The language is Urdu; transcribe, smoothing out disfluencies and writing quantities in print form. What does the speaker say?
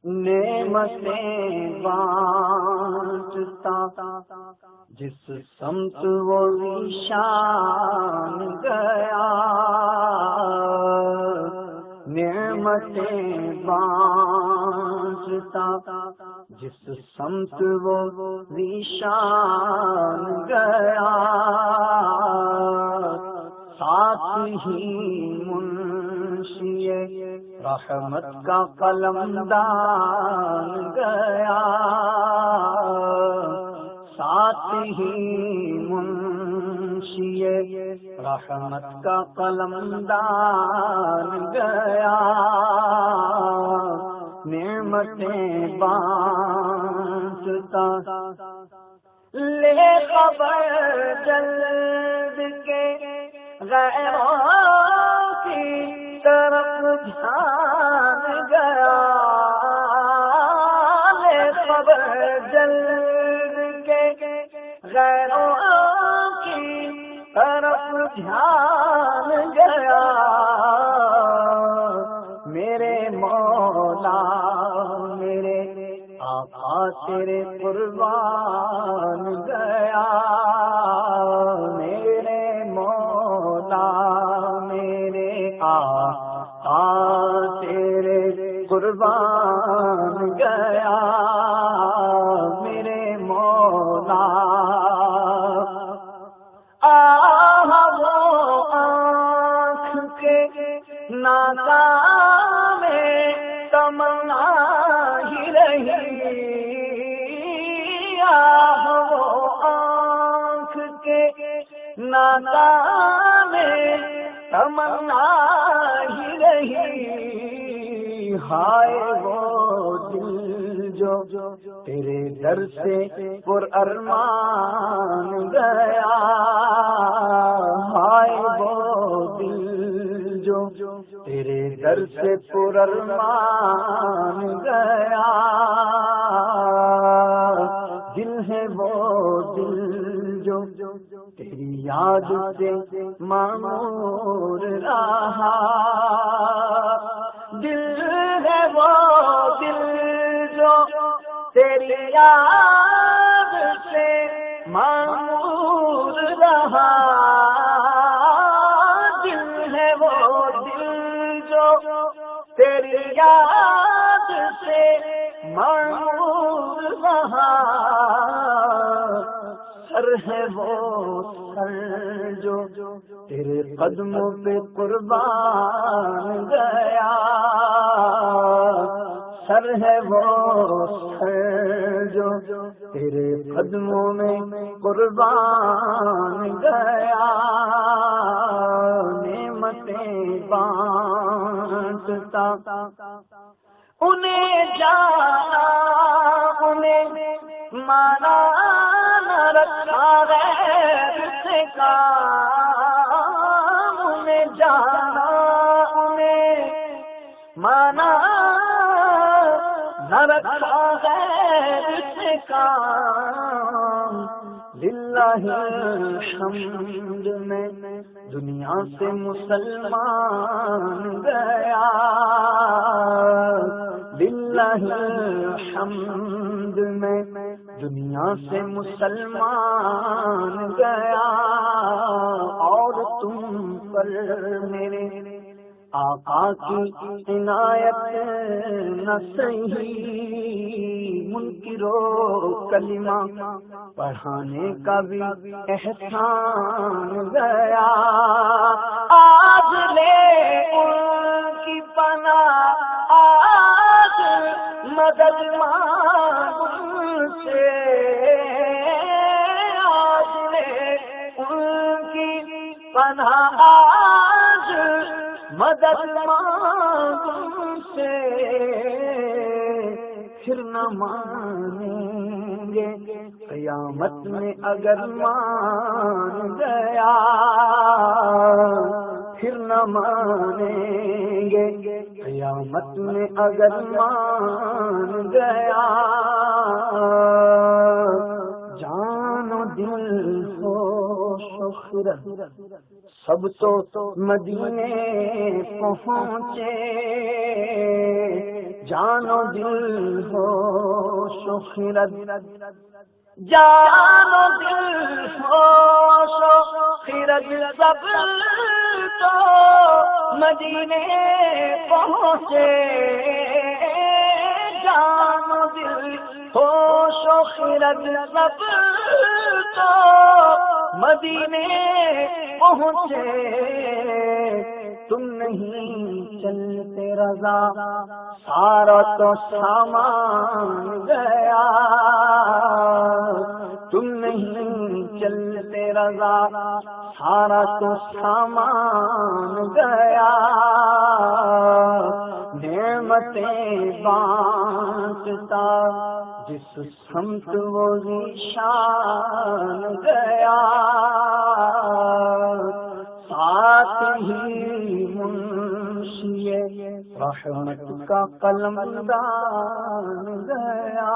نعمتیں بانٹتا جس سمت وہ ذیشان گیا، نعمتیں بانٹتا جس سمت وہ ذیشان گیا، ساتھ ہی منشی رحمت کا قلم دان گیا، ساتھ ہی منشی رحمت کا قلم دان گیا، نعمتیں بانٹتا لے خبر جلد کے غیروں کی طرف دھیان گیا، لے خبر جلد کے غیروں کی طرف دھیان گیا، میرے مولا میرے آقا تیرے قربان گیا، میرے مولا میرے آقا تیرے قربان گیا، میرے مولا وہ آنکھ کے ناکام تمنا ہی رہی، وہ آنکھ کے ناکام تمنا ہی رہی، ہائے وہ دل جو تیرے در سے پر ارمان گیا، ہائے وہ دل جو تیرے در سے پر ارمان گیا، دل ہے وہ دل جو تیری یاد سے معمور رہا، دل ہے وہ دل جو تیری یاد سے معمور رہا، دل ہے وہ دل جو تیری یاد سے معمور رہا، سر ہے وہ سر جو تیرے قدموں پہ قربان گیا، سر ہے وہ سر جو تیرے قدموں میں قربان گیا، نعمتیں بانٹتا انہیں جانا انہیں مانا نہ رکھا غیر سے کام، انہیں جانا انہیں مانا نہ رکھا غیر سے کام، للہ الحمد میں دنیا سے مسلمان گیا، للہ الحمد میں دنیا سے مسلمان گیا، اور تم پر میرے آقا کی عنایت نہ صحیح منکرو کلمہ پڑھانے کا بھی احسان گیا، آج لے ان کی پناہ آج مدد مانگ سے، آج لے ان کی پناہ آج مدد مانگ سے، پھر نہ مانیں گے قیامت میں اگر مان گیا، پھر نہ مانیں گے قیامت میں اگر مان گیا، جان و دل ہو شخرت سب تو مدینے پہنچے، جان و دل ہوش و خرد، جان و دل ہوش و خرد سب تو مدینے پہنچے، جان و دل ہوش و خرد سب تو مدینے پہنچے، تم نہیں چلتے رضا سارا تو سامان گیا، تم نہیں چلتے رضا سارا تو سامان گیا، نعمتیں بانٹتا جس سمت وہ ذیشان گیا، ساتھ ہی منشی رحمت کا قلم دان گیا۔